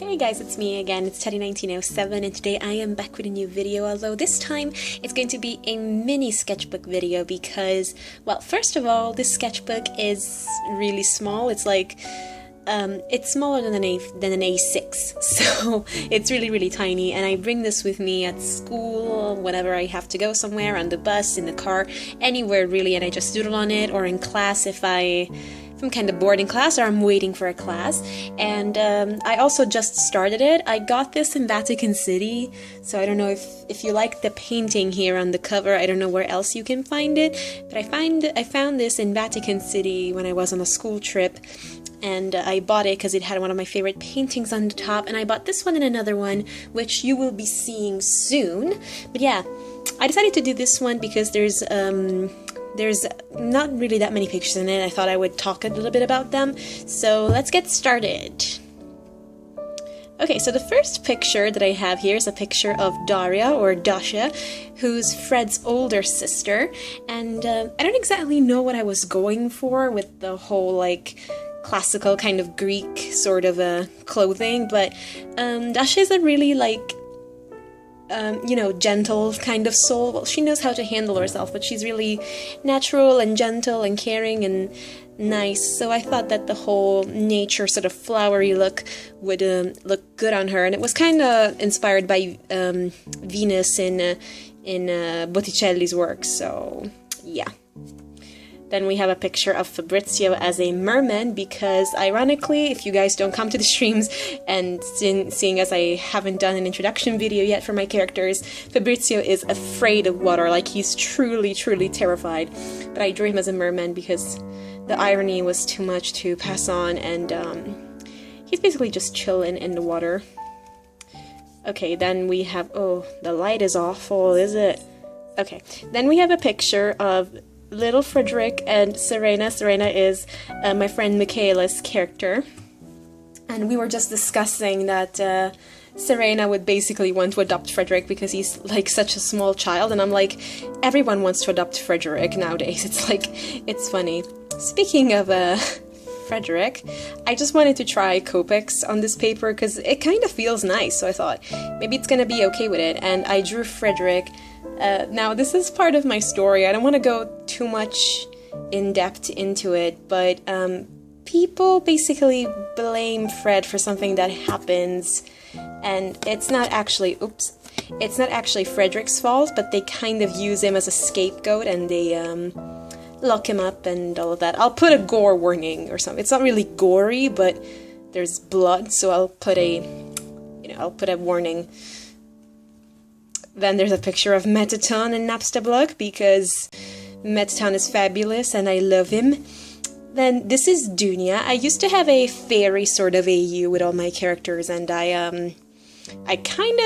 Hey guys, it's me again, it's tatty1907, and today I am back with a new video, although this time it's going to be a mini sketchbook video because, well, first of all, this sketchbook is really small. It's like, it's smaller than an A6, so it's really tiny, and I bring this with me at school, whenever I have to go somewhere, on the bus, in the car, anywhere really, and I just doodle on it, or in class if I'm kind of bored in class or I'm waiting for a class. And I also just started it. I got this in Vatican City, so I don't know if you like the painting here on the cover. I don't know where else you can find it, but I found this in Vatican City when I was on a school trip, and I bought it because it had one of my favorite paintings on the top, and I bought this one and another one, which you will be seeing soon. But yeah, I decided to do this one because there's not really that many pictures in it. I thought I would talk a little bit about them, so let's get started. Okay, so the first picture that I have here is a picture of Daria, or Dasha, who's Fred's older sister, and I don't exactly know what I was going for with the whole, like, classical kind of Greek sort of clothing, but Dasha is a really, like, you know, gentle kind of soul. Well, she knows how to handle herself, but she's really natural and gentle and caring and nice, so I thought that the whole nature sort of flowery look would look good on her, and it was kind of inspired by Venus in Botticelli's work, so yeah. Then we have a picture of Fabrizio as a merman because, ironically, if you guys don't come to the streams, and seeing as I haven't done an introduction video yet for my characters, Fabrizio is afraid of water, like he's truly terrified. But I drew him as a merman because the irony was too much to pass on, and he's basically just chilling in the water. Okay, then we have, oh, the light is awful, is it? Okay, then we have a picture of little Frederick and Serena. Serena is my friend Michaela's character, and we were just discussing that Serena would basically want to adopt Frederick because he's like such a small child, and I'm like, everyone wants to adopt Frederick nowadays. It's like, it's funny. Speaking of Frederick, I just wanted to try Copics on this paper because it kind of feels nice, so I thought maybe it's gonna be okay with it, and I drew Frederick. Now, this is part of my story. I don't want to go too much in depth into it, but people basically blame Fred for something that happens, and it's not actually, it's not actually Frederick's fault, but they kind of use him as a scapegoat, and they lock him up and all of that. I'll put a gore warning or something. It's not really gory, but there's blood, so I'll put a, I'll put a warning. Then there's a picture of Mettaton and Napstablook because Mettaton is fabulous and I love him. Then this is Dunia. I used to have a fairy sort of AU with all my characters, and I kind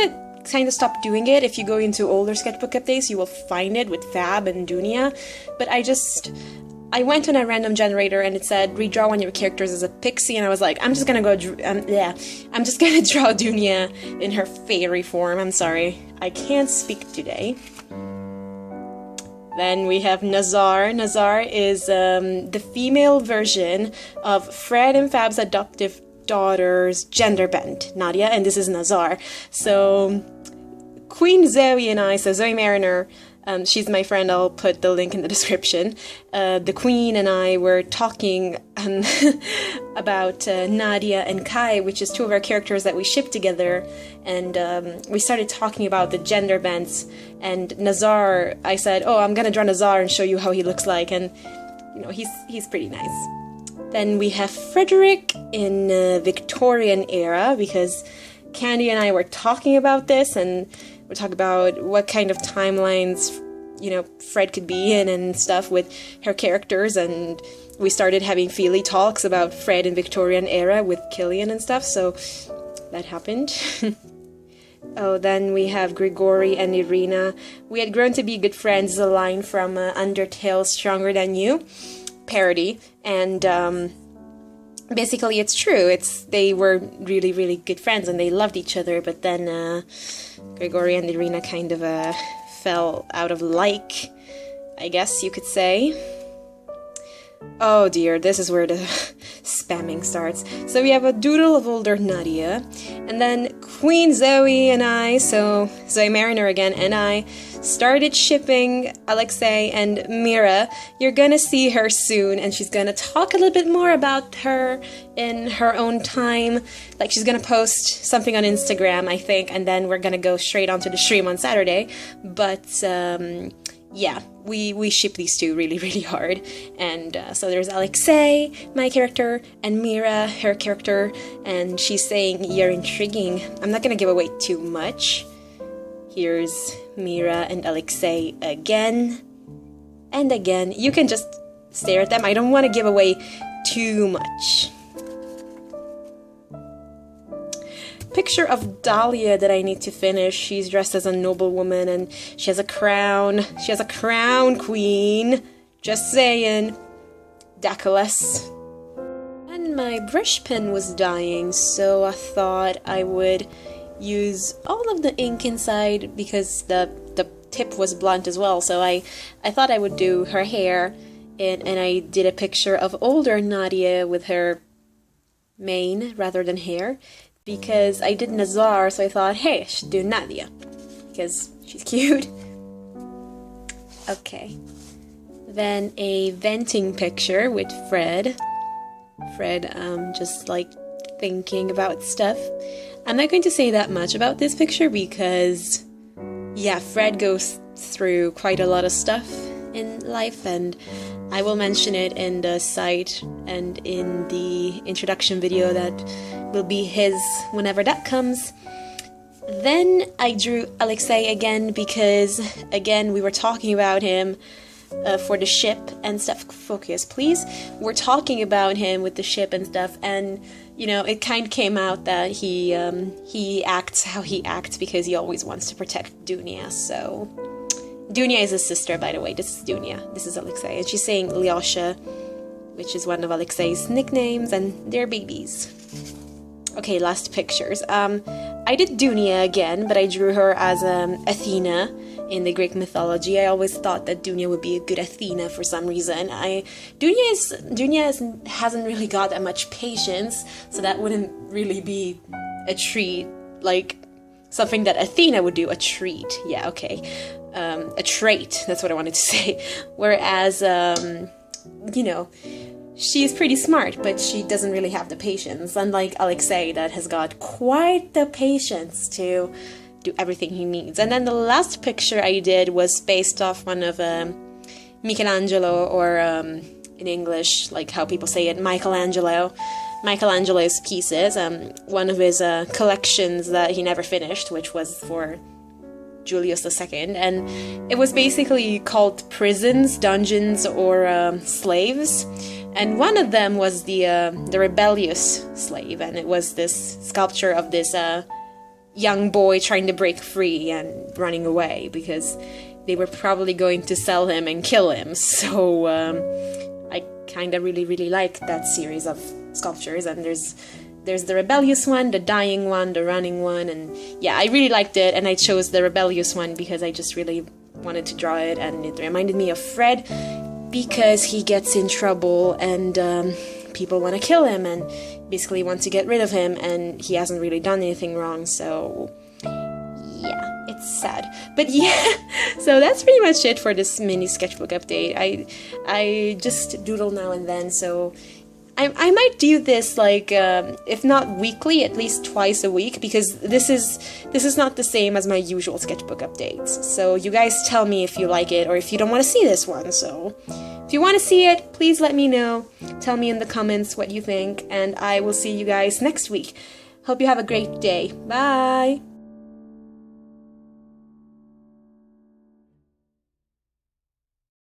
of stopped doing it. If you go into older sketchbook updates, you will find it with Fab and Dunia. But I went on a random generator and it said redraw one of your characters as a pixie, and I was like, I'm just gonna go, I'm just gonna draw Dunia in her fairy form. I'm sorry, I can't speak today. Then we have Nazar. Nazar is the female version of Fred and Fab's adoptive daughter's gender bent, Nadia, and this is Nazar. So Queen Zoe and I, so Zoe Mariner, she's my friend, I'll put the link in the description. The Queen and I were talking about Nadia and Kai, which is two of our characters that we ship together, and we started talking about the gender bends, and Nazar, I said, oh, I'm gonna draw Nazar and show you how he looks like, and he's pretty nice. Then we have Frederick in Victorian era, because Candy and I were talking about this, and we're talking about what kind of timelines, Fred could be in and stuff with her characters, and we started having feely talks about Fred in Victorian era with Killian and stuff, so that happened. Oh, then we have Grigori and Irina. We had grown to be good friends, a line from Undertale Stronger Than You parody, and basically it's true. They were really good friends and they loved each other, but then Grigori and Irina kind of fell out of like, I guess you could say. Oh dear, this is where the spamming starts. So we have a doodle of older Nadia, and then Queen Zoe and I, so Zoe Mariner again, and I started shipping Alexei and Mira. You're gonna see her soon, and she's gonna talk a little bit more about her in her own time. Like, she's gonna post something on Instagram, I think, and then we're gonna go straight onto the stream on Saturday. But yeah, we ship these two really, really hard. And so there's Alexei, my character, and Mira, her character, and she's saying, "You're intriguing." I'm not gonna give away too much. Here's Mira and Alexei again and again. You can just stare at them. I don't want to give away too much. Picture of Dahlia that I need to finish. She's dressed as a noblewoman and she has a crown. She has a crown, queen. Just saying. Dacalas. And my brush pen was dying, so I thought I would use all of the ink inside because the tip was blunt as well. So I thought I would do her hair, and I did a picture of older Nadia with her mane rather than hair, because I did Nazar, so I thought, hey, I should do Nadia, because she's cute. Okay. Then a venting picture with Fred. Fred, just like thinking about stuff. I'm not going to say that much about this picture because, yeah, Fred goes through quite a lot of stuff in life, and I will mention it in the site and in the introduction video that will be his whenever that comes. Then I drew Alexei again because, again, we were talking about him for the ship and stuff. Focus, please. We're talking about him with the ship and stuff, and you know, it kind of came out that he acts how he acts because he always wants to protect Dunya. So Dunya is his sister, by the way. This is Dunya. This is Alexei, and she's saying Lyosha, which is one of Alexei's nicknames, and they're babies. Okay, last pictures. I did Dunya again, but I drew her as Athena in the Greek mythology. I always thought that Dunya would be a good Athena for some reason. Dunya hasn't really got that much patience, so that wouldn't really be a treat, like something that Athena would do. A treat, yeah, okay. A trait, that's what I wanted to say. Whereas, you know, she's pretty smart, but she doesn't really have the patience, unlike Alexei that has got quite the patience to do everything he needs. And then the last picture I did was based off one of Michelangelo, or in English, like how people say it, Michelangelo's pieces, one of his collections that he never finished, which was for Julius II, and it was basically called prisons, dungeons, or slaves. And one of them was the rebellious slave, and it was this sculpture of this young boy trying to break free and running away because they were probably going to sell him and kill him. So I kind of really like that series of sculptures, and there's the rebellious one, the dying one, the running one, and yeah, I really liked it, and I chose the rebellious one because I just really wanted to draw it, and it reminded me of Fred because he gets in trouble and people want to kill him and basically want to get rid of him, and he hasn't really done anything wrong, so yeah, it's sad. But yeah, so that's pretty much it for this mini sketchbook update. I just doodle now and then, so I might do this like if not weekly, at least twice a week, because this is not the same as my usual sketchbook updates. So you guys tell me if you like it or if you don't want to see this one. So if you want to see it, please let me know. Tell me in the comments what you think, and I will see you guys next week. Hope you have a great day. Bye!